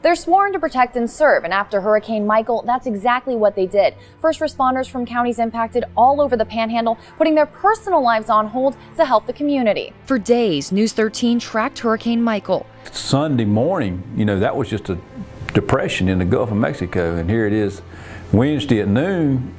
They're sworn to protect and serve, and after Hurricane Michael, that's exactly what they did. First responders from counties impacted all over the Panhandle, putting their personal lives on hold to help the community. For days, News 13 tracked Hurricane Michael. Sunday morning, that was just a depression in the Gulf of Mexico, and here it is Wednesday at noon.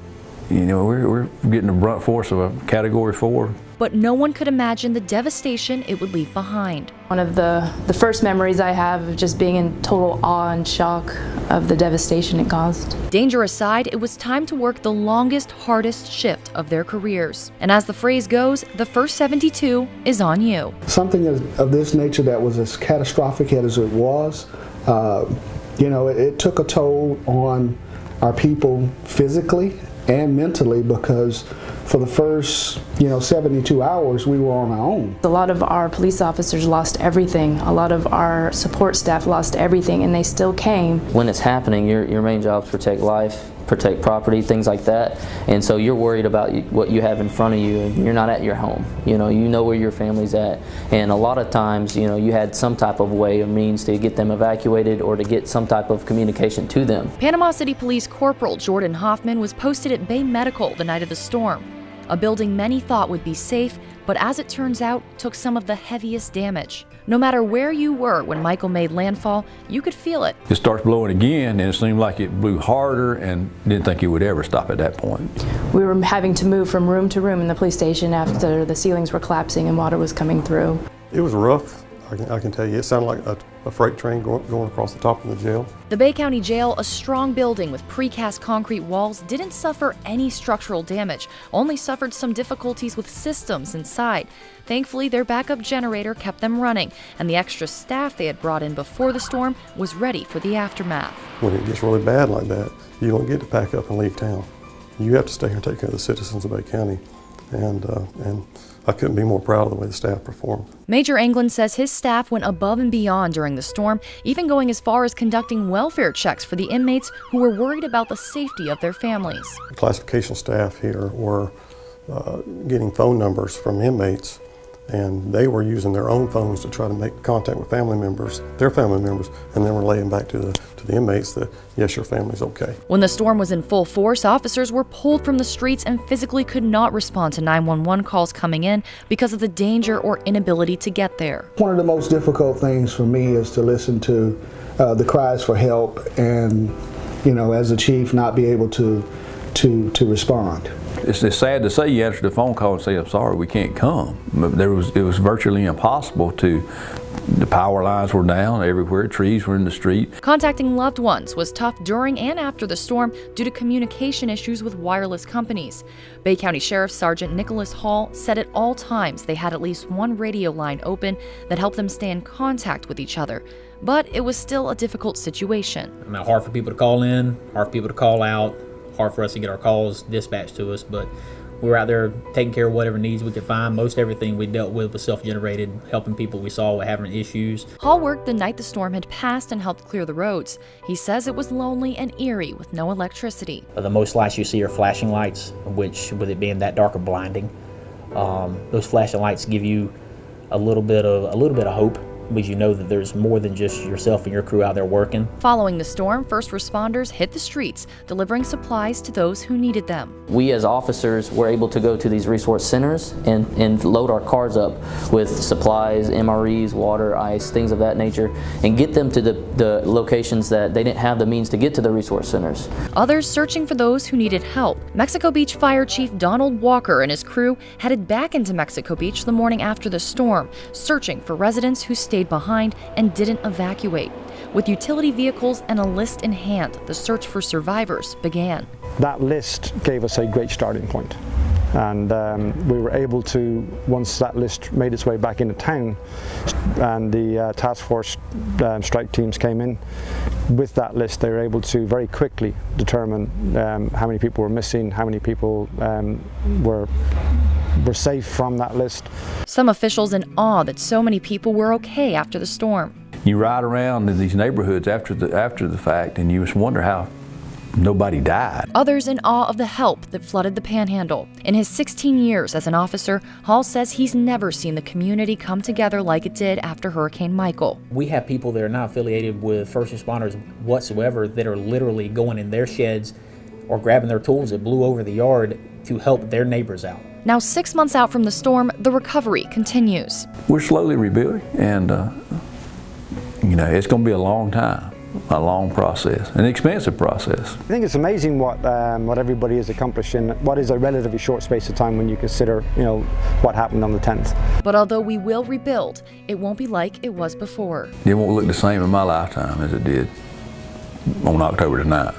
We're getting the brunt force of a Category 4. But no one could imagine the devastation it would leave behind. One of the first memories I have of just being in total awe and shock of the devastation it caused. Danger aside, it was time to work the longest, hardest shift of their careers. And as the phrase goes, the first 72 is on you. Something of this nature that was as catastrophic as it was, it took a toll on our people physically and mentally, because for the first 72 hours we were on our own. A lot of our police officers lost everything. A lot of our support staff lost everything, and they still came. When it's happening, your main job is protect life, protect property, things like that. And so you're worried about what you have in front of you, and you're not at your home. You know where your family's at. And a lot of times, you had some type of way or means to get them evacuated or to get some type of communication to them. Panama City Police Corporal Jordan Hoffman was posted at Bay Medical the night of the storm. A building many thought would be safe, but as it turns out, took some of the heaviest damage. No matter where you were when Michael made landfall, you could feel it. It starts blowing again, and it seemed like it blew harder, and didn't think it would ever stop at that point. We were having to move from room to room in the police station after the ceilings were collapsing and water was coming through. It was rough. I can tell you, it sounded like a freight train going across the top of the jail. The Bay County Jail, a strong building with precast concrete walls, didn't suffer any structural damage, only suffered some difficulties with systems inside. Thankfully, their backup generator kept them running, and the extra staff they had brought in before the storm was ready for the aftermath. When it gets really bad like that, you don't get to pack up and leave town. You have to stay here and take care of the citizens of Bay County, and I couldn't be more proud of the way the staff performed. Major England says his staff went above and beyond during the storm, even going as far as conducting welfare checks for the inmates who were worried about the safety of their families. The classification staff here were getting phone numbers from inmates, and they were using their own phones to try to make contact with family members, their family members, and then relaying back to the inmates that, yes, your family's okay. When the storm was in full force, officers were pulled from the streets and physically could not respond to 911 calls coming in because of the danger or inability to get there. One of the most difficult things for me is to listen to the cries for help and, as a chief, not be able to respond. It's sad to say you answer the phone call and say, I'm sorry, we can't come. But it was virtually impossible the power lines were down everywhere, trees were in the street. Contacting loved ones was tough during and after the storm due to communication issues with wireless companies. Bay County Sheriff Sergeant Nicholas Hall said at all times they had at least one radio line open that helped them stay in contact with each other. But it was still a difficult situation. Hard for people to call in, hard for people to call out, hard for us to get our calls dispatched to us, but we were out there taking care of whatever needs we could find. Most everything we dealt with was self-generated, helping people we saw were having issues. Hall worked the night the storm had passed and helped clear the roads. He says it was lonely and eerie with no electricity. The most lights you see are flashing lights, which, with it being that dark, are blinding. Those flashing lights give you a little bit of hope, because you know that there's more than just yourself and your crew out there working. Following the storm, first responders hit the streets, delivering supplies to those who needed them. We as officers were able to go to these resource centers and load our cars up with supplies, MREs, water, ice, things of that nature, and get them to the locations that they didn't have the means to get to the resource centers. Others searching for those who needed help. Mexico Beach Fire Chief Donald Walker and his crew headed back into Mexico Beach the morning after the storm, searching for residents who stayed behind and didn't evacuate. With utility vehicles and a list in hand, the search for survivors began. That list gave us a great starting point, and we were able to, once that list made its way back into town and the task force strike teams came in, with that list they were able to very quickly determine how many people were missing, how many people were safe from that list. Some officials in awe that so many people were okay after the storm. You ride around in these neighborhoods after the fact, and you just wonder how nobody died. Others in awe of the help that flooded the Panhandle. In his 16 years as an officer, Hall says he's never seen the community come together like it did after Hurricane Michael. We have people that are not affiliated with first responders whatsoever that are literally going in their sheds or grabbing their tools that blew over the yard to help their neighbors out. Now 6 months out from the storm, the recovery continues. We're slowly rebuilding, and it's going to be a long time, a long process, an expensive process. I think it's amazing what everybody is accomplishing. What is a relatively short space of time when you consider, what happened on the 10th. But although we will rebuild, it won't be like it was before. It won't look the same in my lifetime as it did on October the 9th.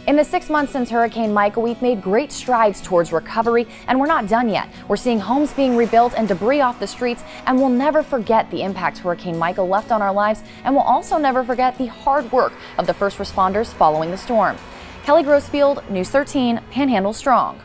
In the 6 months since Hurricane Michael, we've made great strides towards recovery, and we're not done yet. We're seeing homes being rebuilt and debris off the streets, and we'll never forget the impact Hurricane Michael left on our lives, and we'll also never forget the hard work of the first responders following the storm. Kelly Grossfield, News 13, Panhandle Strong.